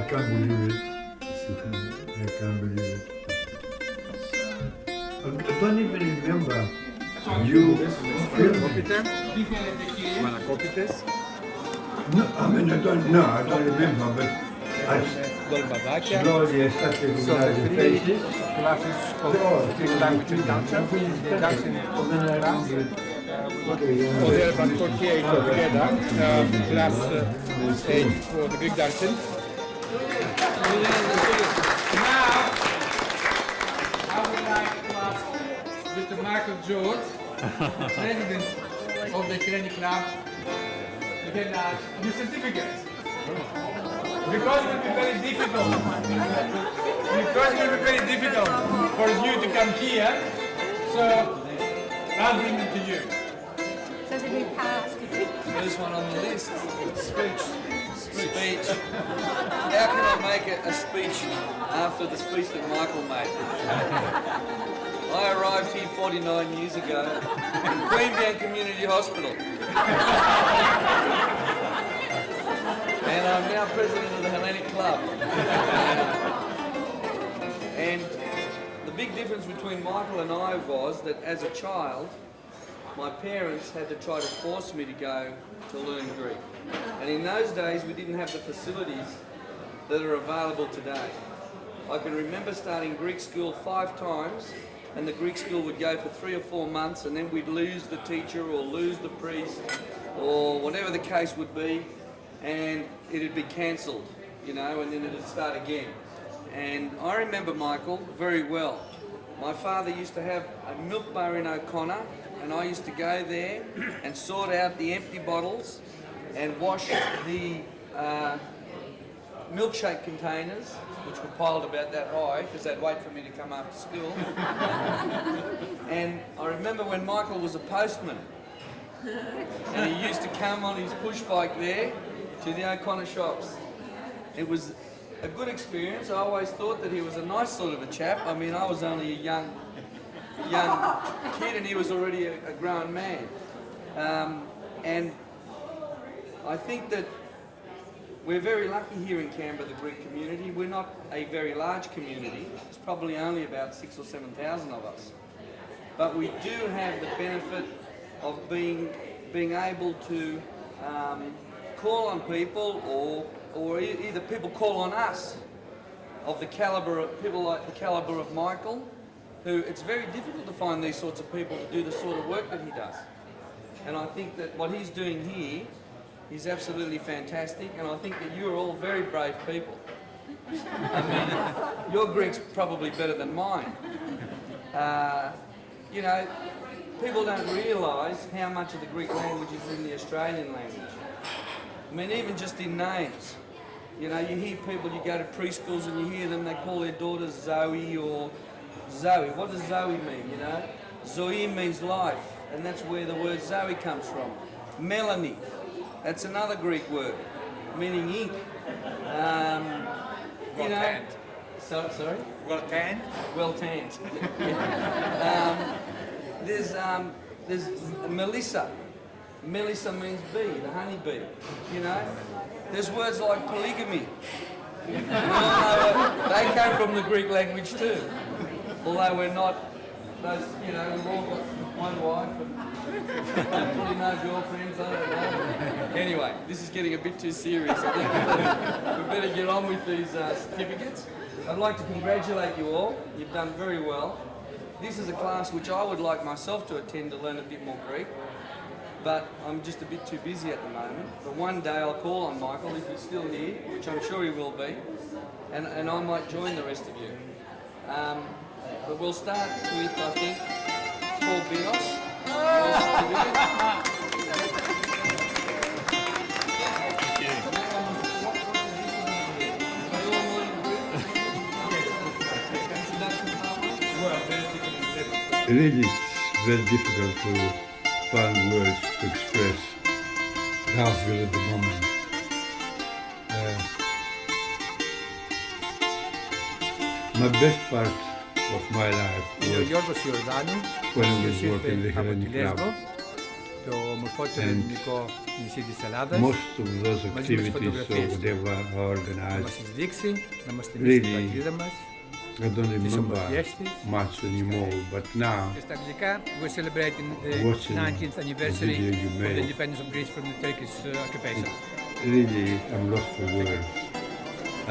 can't believe it. I can't believe it. I don't even remember you. Copy them? You wanna copy this? No, I mean, I don't remember, but I slowly started to recognize the faces. Classes of Greek language and culture. That's in class. There are about 48 altogether. Class 8 for the Greek dancing. Now, I would like to ask Mr. Michael George, President of the Training Club, to get your certificates. Because it will be very difficult. Because it will be very difficult for you to come here, so I'll bring them to you. So did we pass? First one on the list, speech. How can I make it a speech after the speech that Michael made? I arrived here 49 years ago in Queanbeyan Community Hospital. And I'm now president of the Hellenic Club. And the big difference between Michael and I was that as a child, my parents had to try to force me to go to learn Greek. And in those days, we didn't have the facilities that are available today. I can remember starting Greek school 5 times, and the Greek school would go for 3 or 4 months, and then we'd lose the teacher or lose the priest or whatever the case would be, and it'd be cancelled, you know, and then it'd start again. And I remember Michael very well. My father used to have a milk bar in O'Connor, and I used to go there and sort out the empty bottles and wash the milkshake containers, which were piled about that high because they'd wait for me to come after school. And I remember when Michael was a postman, and he used to come on his push bike there to the O'Connor shops. It was a good experience. I always thought that he was a nice sort of a chap. I mean, I was only a young kid and he was already a grown man. And I think that we're very lucky here in Canberra, the Greek community. We're not a very large community. There's probably only about 6,000 or 7,000 of us. But we do have the benefit of being able to call on people, or either people call on us, of the caliber of people like the caliber of Michael, who it's very difficult to find these sorts of people to do the sort of work that he does. And I think that what he's doing here is absolutely fantastic, and I think that you're all very brave people. I mean, your Greek's probably better than mine. You know, people don't realise how much of the Greek language is in the Australian language. I mean, even just in names. You know, you hear people, you go to preschools and you hear them, they call their daughters Zoe or Zoe. What does Zoe mean, you know? Zoe means life, and that's where the word Zoe comes from. Melanie, that's another Greek word, meaning ink. You know, sorry? Well tanned? Well tanned. There's Melissa. Melissa means bee, the honey bee, you know. There's words like polygamy. They came from the Greek language too. Although we're not, those, you know, we've all got one wife and hopefully no girlfriends, I don't know. Anyway, this is getting a bit too serious. I think we better get on with these certificates. I'd like to congratulate you all. You've done very well. This is a class which I would like myself to attend to learn a bit more Greek, but I'm just a bit too busy at the moment. But one day I'll call on Michael if he's still here, which I'm sure he will be, and I might join the rest of you. But we'll start with, I think, Paul Bios. Really, it's very difficult to find words to express how I feel at the moment. My best part of my life was Γιώργος Ιορδάνου, when I was working in the Hellenic Club. το ομορφότερο ελληνικό νησί της Ελλάδας. Most of those Μαζί με τις activities φωτογραφίες or του. whatever are Να μας organized. τις δείξει, να μας θυμίσει την Really, πατρίδα μας. I don't τις remember ομορφιές της. much anymore, but now Και στα αγγλικά, we're celebrating the Watching 19th anniversary the video you of the made. independence of Greece from the Turkish occupation. really I'm lost for words.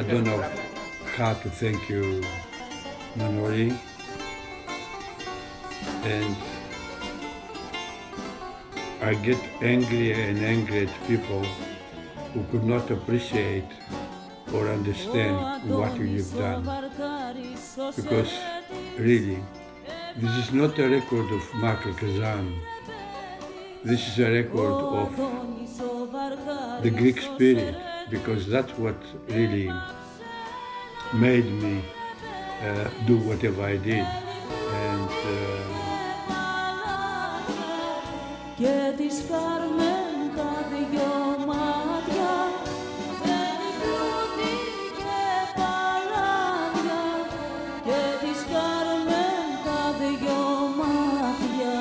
I don't know how to thank you, Manoli, and I get angrier and angrier at people who could not appreciate or understand what you've done. Because really, this is not a record of Michael Kazan. This is a record of the Greek spirit, because that's what really made me do whatever I did. And και τις Κάρμεν τα δυο μάτια δεν πλούτη και παλάτια και τις Κάρμεν τα δυο μάτια.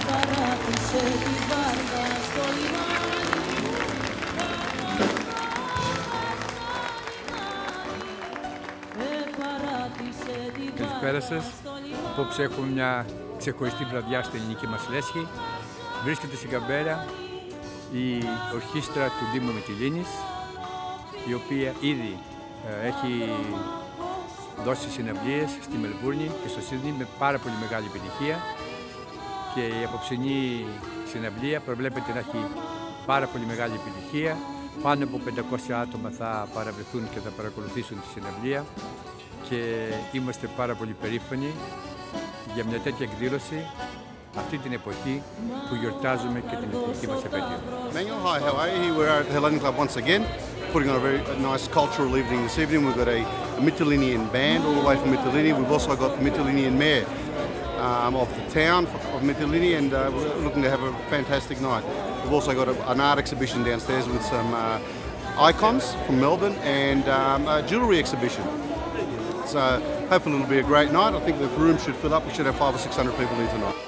Παράτησε τη βάρκα στο λιμάνι. Καλησπέρα σας. Απόψε έχουμε μια ξεχωριστή βραδιά στην ελληνική μας λέσχη. Βρίσκεται στην Καμπέρα η ορχήστρα του Δήμου Μυτιλήνης, η οποία ήδη έχει δώσει συναυλίες στη Μελβούρνη και στο Σίδνεϊ με πάρα πολύ μεγάλη επιτυχία, και η απόψινή συναυλία προβλέπεται να έχει πάρα πολύ μεγάλη επιτυχία. Πάνω από 500 άτομα θα παραβρεθούν και θα παρακολουθήσουν τη συναυλία, και είμαστε πάρα πολύ περήφανοι για μια τέτοια εκδήλωση αυτή την εποχή που γιορτάζουμε και την εθνική μας επέτειο. Manuel, hi, how are you? We're at Hellenic Club once again, putting on a very nice cultural evening this evening. We've got a Mytilynian band all the way from Mytilene. We've also got the Mytilynian mayor of the town of Mytilene, and we're looking to have a fantastic night. We've also got an art exhibition downstairs with some icons from Melbourne and a jewellery exhibition. So hopefully it'll be a great night. I think the room should fill up. We should have 500 or 600 people in tonight.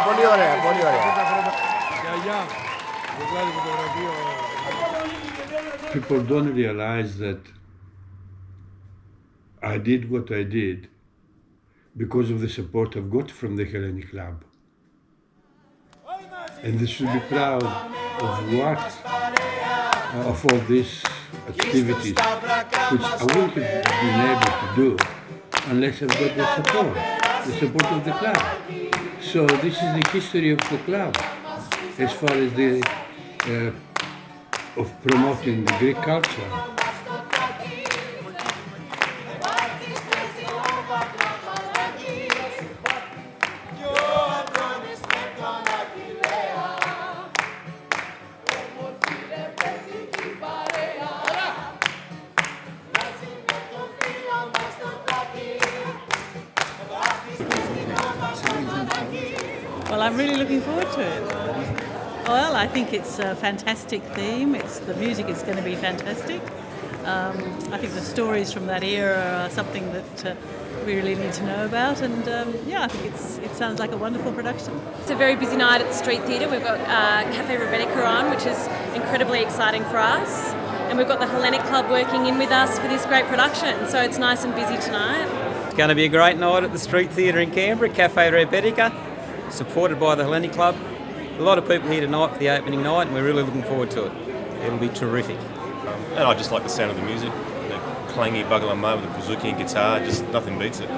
πολύ ωραία, πολύ ωραία. People don't realize that I did what I did because of the support I've got from the Hellenic Club. And they should be proud of all these activities, which I wouldn't have been able to do unless I've got the support of the club. So this is the history of the club as far as the of promoting the Greek culture. Well, I'm really looking forward to it. Well, I think it's a fantastic theme. The music is going to be fantastic. I think the stories from that era are something that we really need to know about. And I think it sounds like a wonderful production. It's a very busy night at the Street Theatre. We've got Cafe Rebecca on, which is incredibly exciting for us. And we've got the Hellenic Club working in with us for this great production. So it's nice and busy tonight. It's going to be a great night at the Street Theatre in Canberra, Cafe Rebecca, supported by the Hellenic Club. A lot of people here tonight for the opening night, and we're really looking forward to it. It'll be terrific. And I just like the sound of the music, the clangy bugalamma with the bouzouki and guitar, just nothing beats it.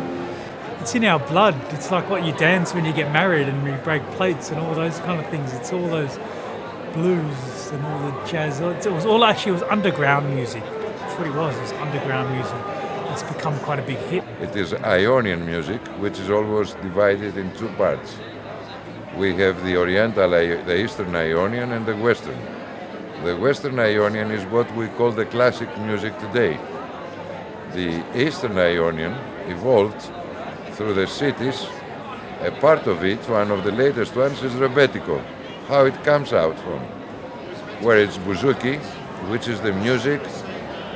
It's in our blood. It's like what you dance when you get married and we break plates and all those kind of things. It's all those blues and all the jazz. It was underground music. That's what it was underground music. It's become quite a big hit. It is Ionian music, which is almost divided in two parts. We have the Oriental, the Eastern Ionian and the Western. The Western Ionian is what we call the classic music today. The Eastern Ionian evolved through the cities. A part of it, one of the latest ones, is Rebetiko. How it comes out from, where it's bouzouki, which is the music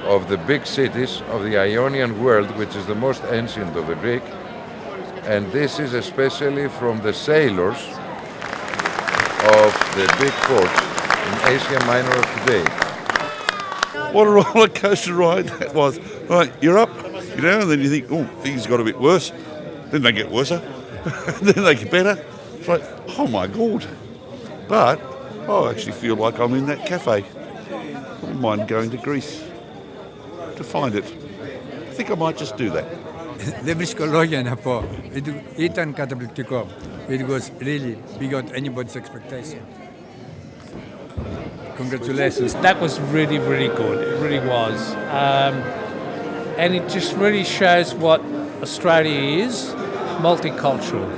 of the big cities of the Ionian world, which is the most ancient of the Greek. And this is especially from the sailors of the big ports in Asia Minor of today. What a roller coaster ride that was. Right, you're up, and then you think, oh, things got a bit worse. Then they get worse. Then they get better. It's like, oh my God. But I actually feel like I'm in that cafe. I wouldn't mind going to Greece to find it. I think I might just do that. Δεν βρίσκω λόγια να πω. Ήταν καταπληκτικό. It was really beyond anybody's expectation. Congratulations. That was really, really good. It really was. And it just really shows what Australia is, multicultural.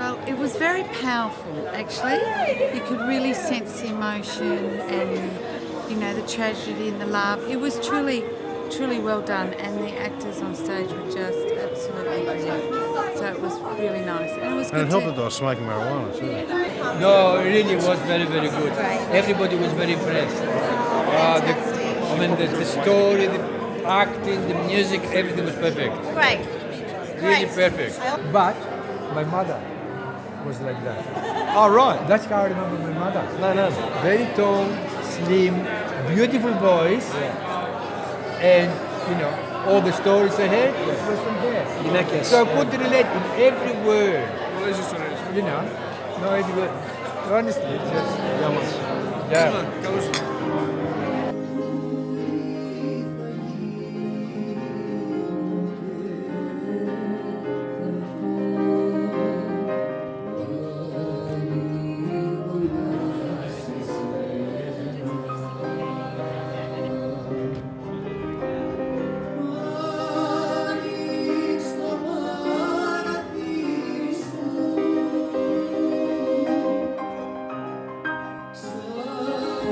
Well, it was very powerful, actually. You could really sense the emotion and, the tragedy and the love. It was truly well done, and the actors on stage were just absolutely brilliant. So it was really nice, and it was good. And it helped that they were smoking marijuana too. No, it really was very, very good. Everybody was very impressed. The story, the acting, the music, everything was perfect. Great. Really perfect. But my mother was like that. Oh, right. That's how I remember my mother. No. Very tall, slim, beautiful voice. And, all the stories I heard was from there. So I could relate in every word. No, it was, honestly, it's just, yeah.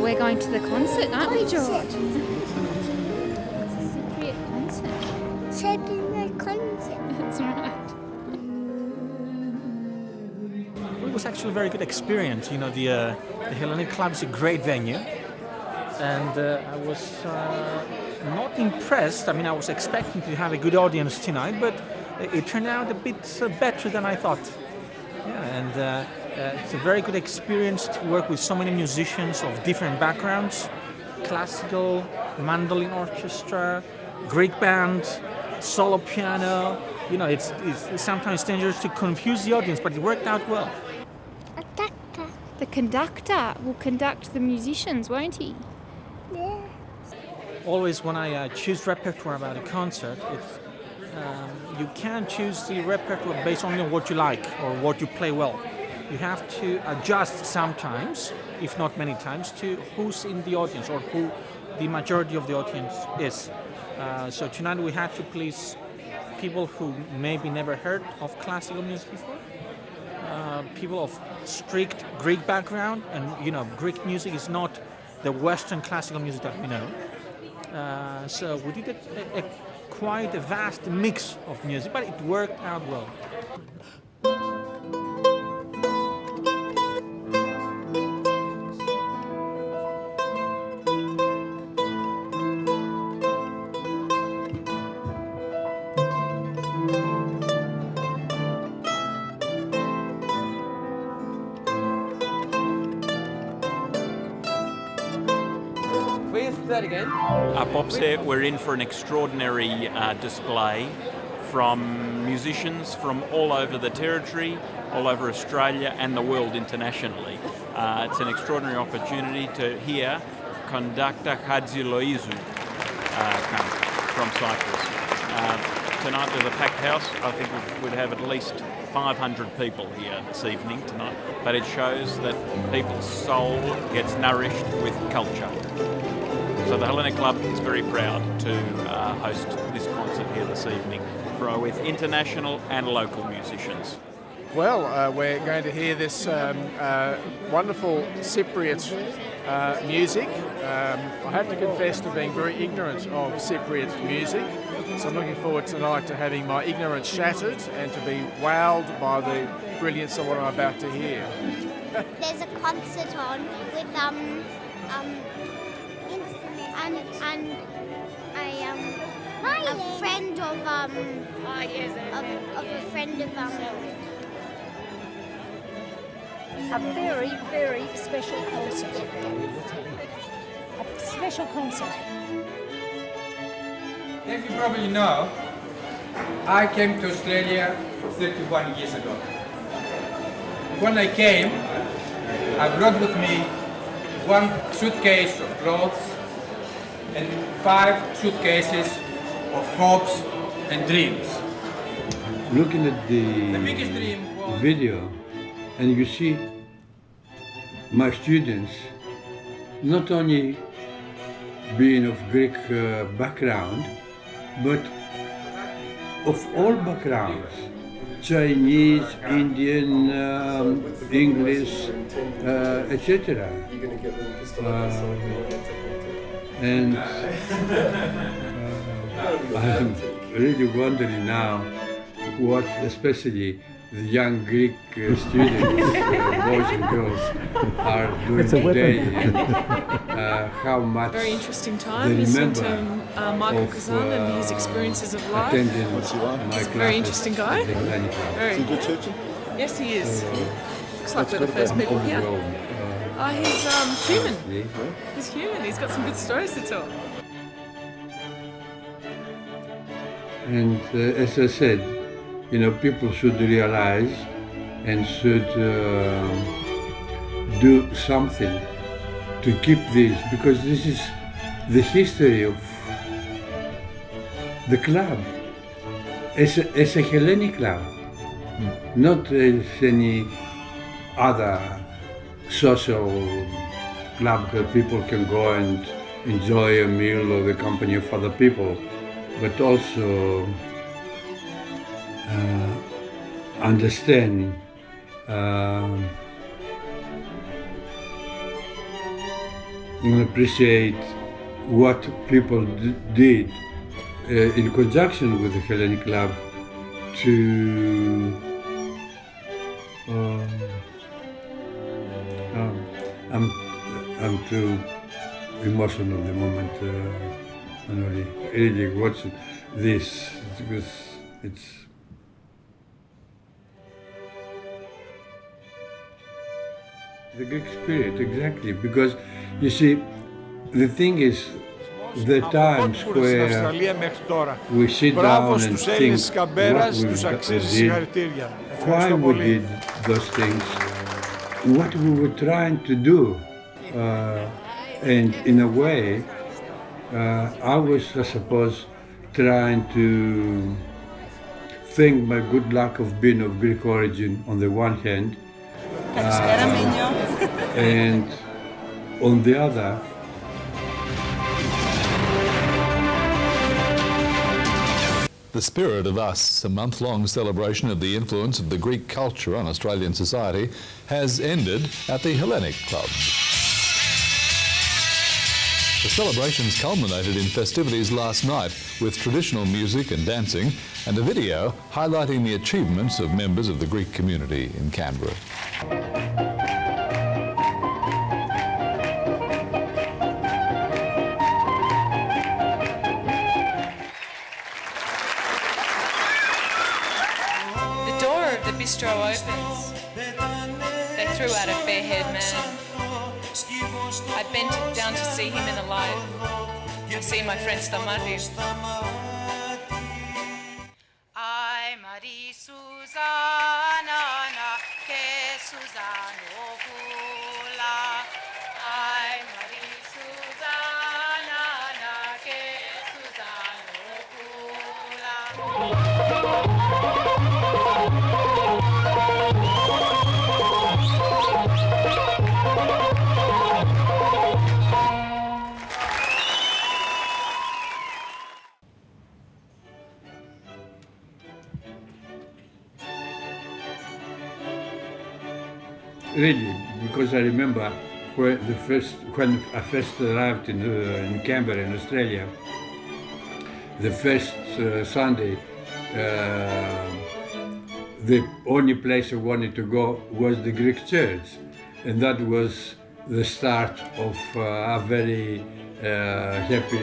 We're going to the concert, aren't we, George? It's a Cypriot concert. Cypriot concert. That's right. It was actually a very good experience. The Hellenic Club is a great venue, and I was not impressed. I mean, I was expecting to have a good audience tonight, but it turned out a bit better than I thought. Yeah, and it's a very good experience to work with so many musicians of different backgrounds: classical, mandolin orchestra, Greek band, solo piano. You know, it's sometimes dangerous to confuse the audience, but it worked out well. The conductor will conduct the musicians, won't he? Yeah. Always when I choose repertoire about a concert, you can't choose the repertoire based only on what you like or what you play well. You have to adjust sometimes, if not many times, to who's in the audience or who the majority of the audience is. So tonight we had to please people who maybe never heard of classical music before, people of strict Greek background, and you know, Greek music is not the Western classical music that we know. So we did quite a vast mix of music, but it worked out well. That again. Bob said we're in for an extraordinary display from musicians from all over the territory, all over Australia and the world internationally. It's an extraordinary opportunity to hear conductor Hadzi Loizou come from Cyprus. Tonight there's a packed house. I think we'd have at least 500 people here this evening tonight, but it shows that people's soul gets nourished with culture. So the Hellenic Club is very proud to host this concert here this evening with international and local musicians. Well, we're going to hear this wonderful Cypriot music. I have to confess to being very ignorant of Cypriot music, so I'm looking forward tonight to having my ignorance shattered and to be wowed by the brilliance of what I'm about to hear. There's a concert on with a friend of a friend of A very, very special concert. A special concert. As you probably know, I came to Australia 31 years ago. When I came, I brought with me one suitcase of clothes and 5 suitcases of hopes and dreams. Looking at the biggest dream was video, and you see my students not only being of Greek background, but of all backgrounds, Chinese, Indian, English, etc. And I'm really wondering now what especially the young Greek students, boys and girls, are doing today, and how much very interesting time. they Listening remember to Michael of, Kazan and his experiences of life. attending He's my a very interesting guy. classes. Very. Is he a good teacher? Yes, he is. So, Looks like we're the first people here. He's human. He's human. He's got some good stories to tell. And as I said, you know, people should realize and should do something to keep this, because this is the history of the club. It's a Hellenic club, not as any other social club where people can go and enjoy a meal or the company of other people, but also understand and appreciate what people did in conjunction with the Hellenic Club to I'm too emotional at the moment, and really watching this because it's The Greek spirit, exactly. Because, you see, the thing is, the times where we sit down and think what we did, why we did those things, what we were trying to do. And in a way, I was, I suppose, trying to thank my good luck of being of Greek origin on the one hand, and on the other, The Spirit of Us, a month-long celebration of the influence of the Greek culture on Australian society, has ended at the Hellenic Club. The celebrations culminated in festivities last night with traditional music and dancing and a video highlighting the achievements of members of the Greek community in Canberra. The door of the bistro opens. They threw out a bare-haired man. I bent down to see him in the light. I see my friend Stamati. Ai Mari Susana ke Susano kula. Ai Mari Susana ke Susano kula. Really, because I remember when I first arrived in Canberra, in Australia, the first Sunday, the only place I wanted to go was the Greek church, and that was the start of a very happy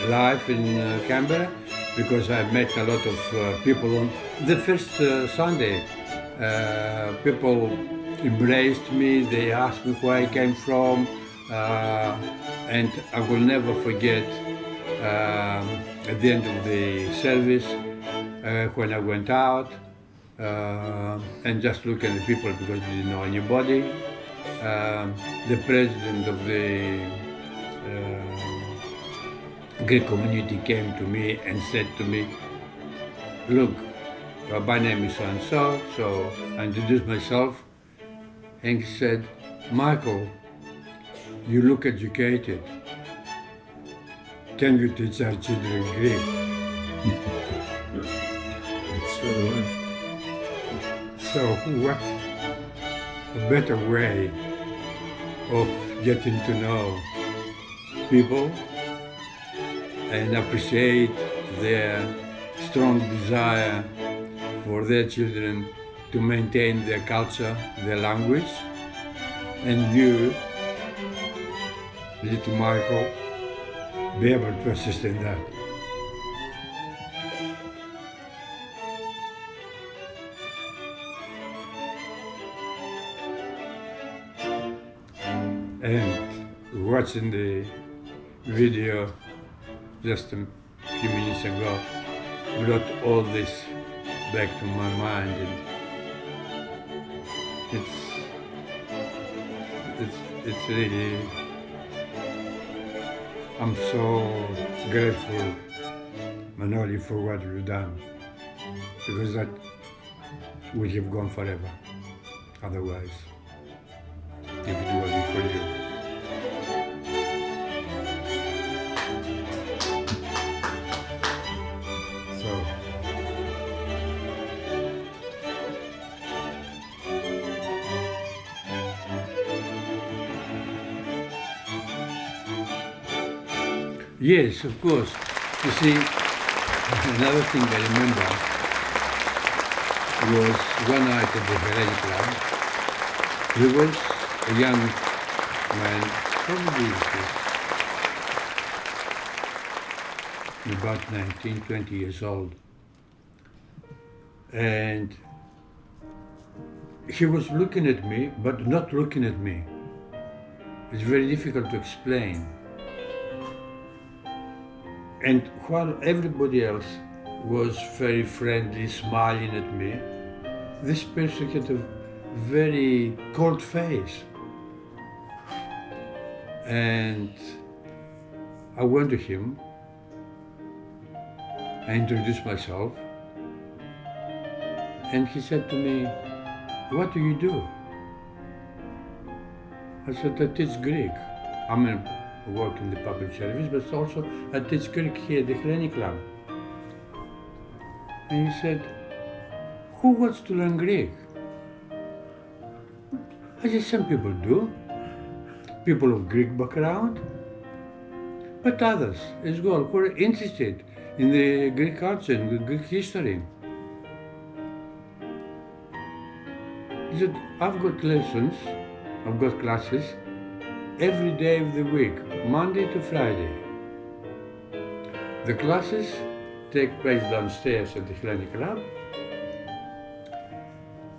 life in Canberra, because I met a lot of people on the first Sunday. People embraced me, they asked me where I came from, and I will never forget at the end of the service when I went out and just look at the people because I didn't know anybody. The president of the Greek community came to me and said to me, look, my name is so-and-so, so I introduced myself. And he said, Michael, you look educated. Can you teach our children Greek? Straight away. So what a better way of getting to know people and appreciate their strong desire for their children to maintain their culture, their language, and you, little Michael, be able to assist in that. And watching the video just a few minutes ago brought all this back to my mind, and it's really, I'm so grateful, Manoli, for what you've done, because that would have gone forever otherwise, if it wasn't for you. Yes, of course. You see, another thing I remember was one night at the Hellenic Club. There was a young man, probably about 19, 20 years old. And he was looking at me, but not looking at me. It's very difficult to explain. And while everybody else was very friendly, smiling at me, this person had a very cold face. And I went to him, I introduced myself, and he said to me, "What do you do?" I said, "I teach Greek. I work in the public service, but also I teach Greek here at the Hellenic Club." And he said, "Who wants to learn Greek?" I said, "Some people do, people of Greek background, but others as well who are interested in the Greek culture and the Greek history." He said, "I've got lessons, I've got classes every day of the week, Monday to Friday. The classes take place downstairs at the Hellenic Club,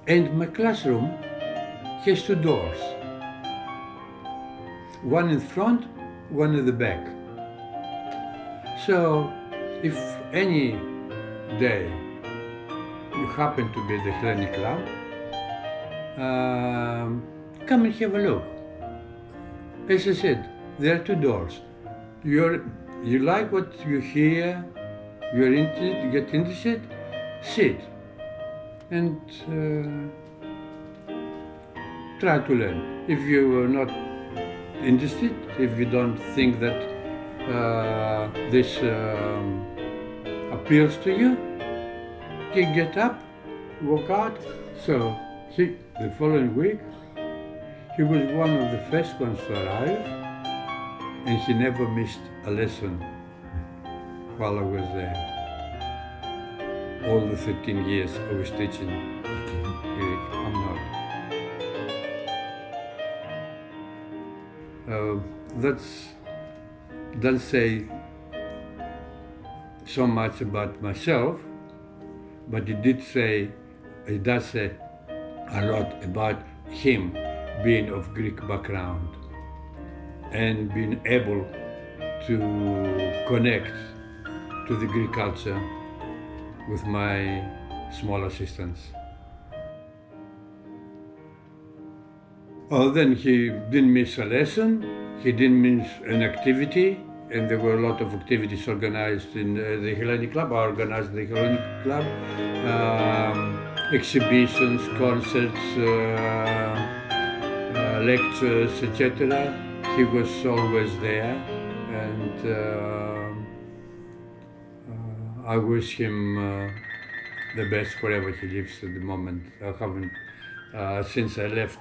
and my classroom has two doors, one in front, one in the back. So if any day you happen to be at the Hellenic Club, come and have a look. As I said, there are two doors. You like what you hear, you're interested, you get interested, sit and try to learn. If you are not interested, if you don't think that this appeals to you, you get up, walk out. So the following week, he was one of the first ones to arrive, and he never missed a lesson while I was there. All the 13 years I was teaching Greek, I'm not. Doesn't say so much about myself, but it does say a lot about him being of Greek background and being able to connect to the Greek culture with my small assistants. Then he didn't miss a lesson, he didn't miss an activity, and there were a lot of activities organized in the Hellenic Club. I organized the Hellenic Club, exhibitions, concerts, lectures, etc. He was always there, and I wish him the best wherever he lives at the moment. I haven't, since I left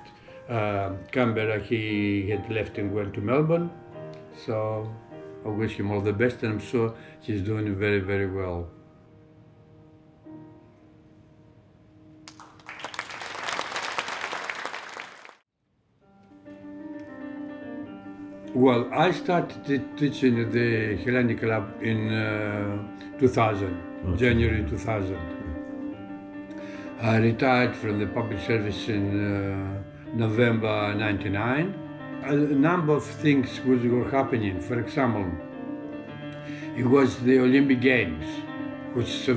Canberra, he had left and went to Melbourne, so I wish him all the best, and I'm sure he's doing very, very well. Well, I started teaching at the Hellenic Club in 2000, January 2000. I retired from the public service in November 99. A number of things were happening. For example, it was the Olympic Games, which is a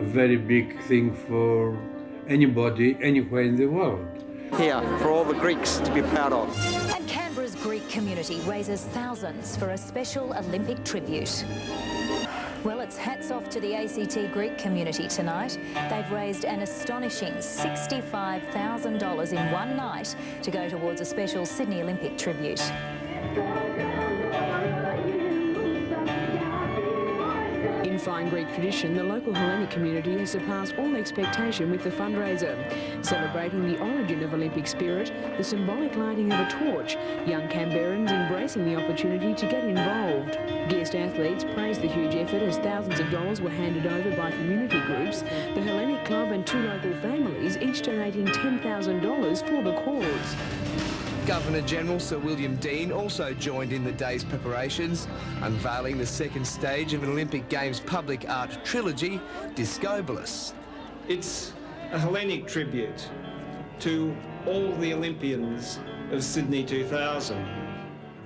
very big thing for anybody, anywhere in the world. Here, for all the Greeks to be proud of. And Canberra's Greek community raises thousands for a special Olympic tribute. Well, it's hats off to the ACT Greek community tonight. They've raised an astonishing $65,000 in one night to go towards a special Sydney Olympic tribute. In fine Greek tradition, the local Hellenic community has surpassed all expectation with the fundraiser. Celebrating the origin of Olympic spirit, the symbolic lighting of a torch, young Canberrans embracing the opportunity to get involved. Guest athletes praised the huge effort as thousands of dollars were handed over by community groups, the Hellenic Club and two local families each donating $10,000 for the cause. Governor-General Sir William Dean also joined in the day's preparations, unveiling the second stage of an Olympic Games public art trilogy, Discobolus. It's a Hellenic tribute to all the Olympians of Sydney 2000.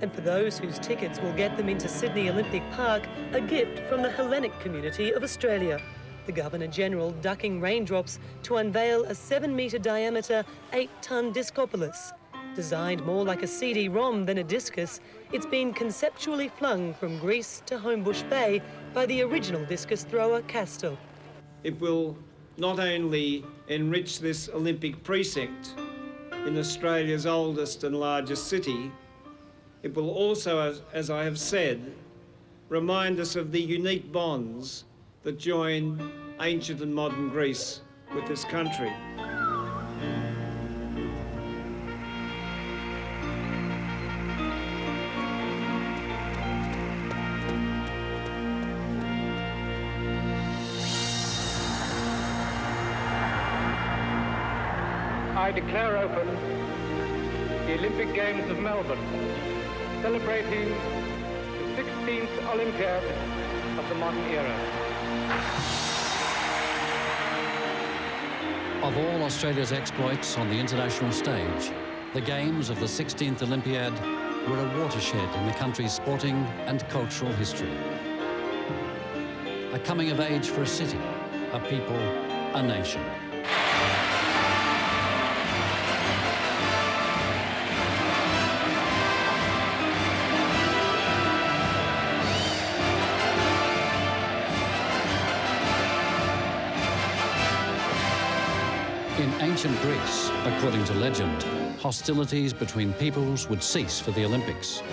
And for those whose tickets will get them into Sydney Olympic Park, a gift from the Hellenic community of Australia. The Governor-General ducking raindrops to unveil a 7-metre diameter, 8-tonne discopolis. Designed more like a CD-ROM than a discus, it's been conceptually flung from Greece to Homebush Bay by the original discus thrower Castle. It will not only enrich this Olympic precinct in Australia's oldest and largest city, it will also, as I have said, remind us of the unique bonds that join ancient and modern Greece with this country. I declare open the Olympic Games of Melbourne, celebrating the 16th Olympiad of the modern era. Of all Australia's exploits on the international stage, the Games of the 16th Olympiad were a watershed in the country's sporting and cultural history. A coming of age for a city, a people, a nation. In ancient Greece, according to legend, hostilities between peoples would cease for the Olympics.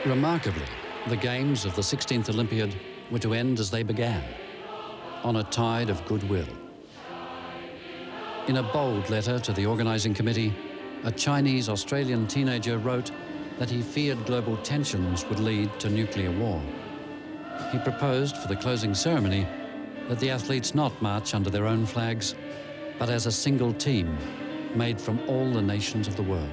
Remarkably, the Games of the 16th Olympiad were to end as they began, on a tide of goodwill. In a bold letter to the organising committee, a Chinese-Australian teenager wrote that he feared global tensions would lead to nuclear war. He proposed for the closing ceremony that the athletes not march under their own flags, but as a single team made from all the nations of the world.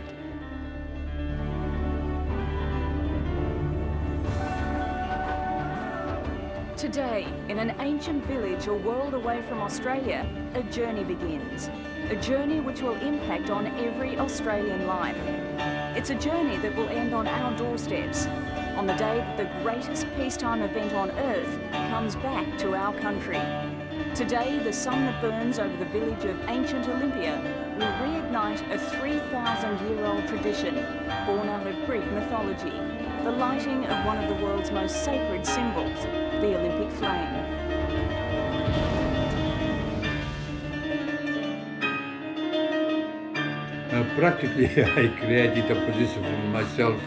Today, in an ancient village a world away from Australia, a journey begins. A journey which will impact on every Australian life. It's a journey that will end on our doorsteps, on the day that the greatest peacetime event on Earth comes back to our country. Today, the sun that burns over the village of ancient Olympia will reignite a 3,000-year-old tradition born out of Greek mythology, the lighting of one of the world's most sacred symbols, the Olympic flame. Practically, I created a position for myself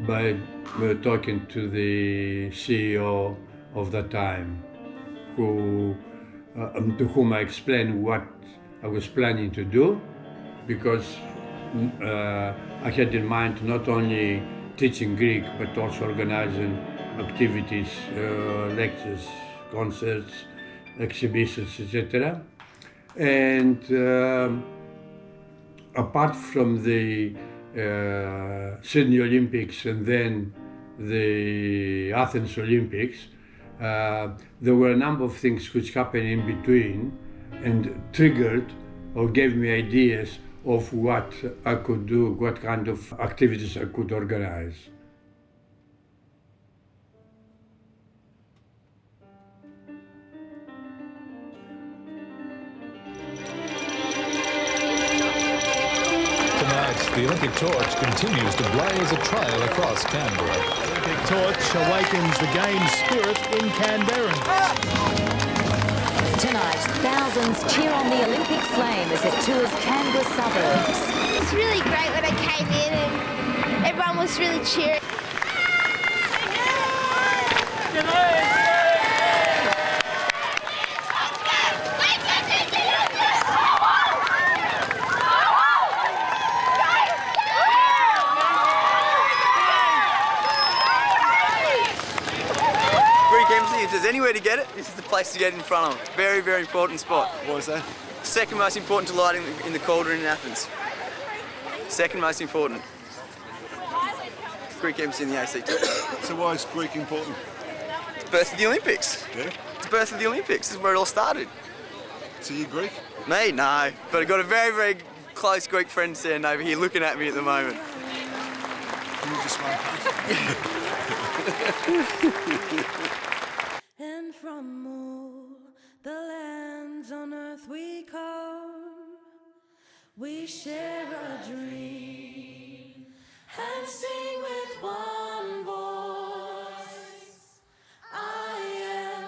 by talking to the CEO of the time, to whom I explained what I was planning to do, because I had in mind not only teaching Greek, but also organizing activities, lectures, concerts, exhibitions, etc. And apart from the Sydney Olympics and then the Athens Olympics, there were a number of things which happened in between and triggered or gave me ideas of what I could do, what kind of activities I could organize. The Olympic torch continues to blaze a trail across Canberra. The Olympic torch awakens the game's spirit in Canberra. Tonight, thousands cheer on the Olympic flame as it tours Canberra suburbs. It was really great when I came in and everyone was really cheering. If there's anywhere to get it, this is the place to get in front of. Very, very important spot. What was that? Second most important to lighting in the cauldron in Athens. Second most important. Greek embassy in the ACT. So why is Greek important? It's the birth of the Olympics. Yeah? It's the birth of the Olympics. This is where it all started. So you Greek? Me? No. But I've got a very, very close Greek friend standing over here looking at me at the moment. Can you just make And from all the lands on earth we come, we share a dream and sing with one voice. I am,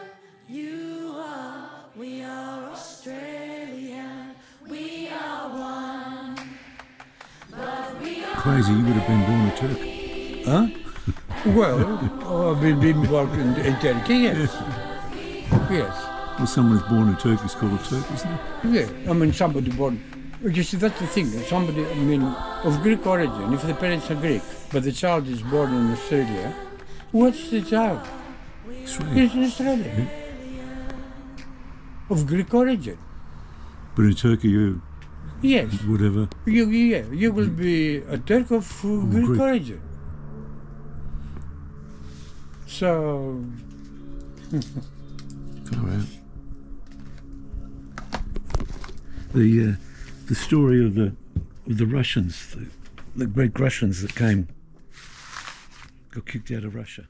you are, we are Australian, we are one. But we are Crazy, you would have been born a Turk. Huh? Well, I've been involved in Turkey, yes. Yes. Well, someone who's born a Turk is called a Turk, isn't it? Yeah, I mean, somebody born. You see, that's the thing. Somebody, I mean, of Greek origin, if the parents are Greek, but the child is born in Australia, what's the child? Australia. He's in Australia. Yeah. Of Greek origin. But in Turkey, you... Yes. Whatever. You will be a Turk of Greek origin. So... Far out. The story of the Russians, the great Russians that got kicked out of Russia.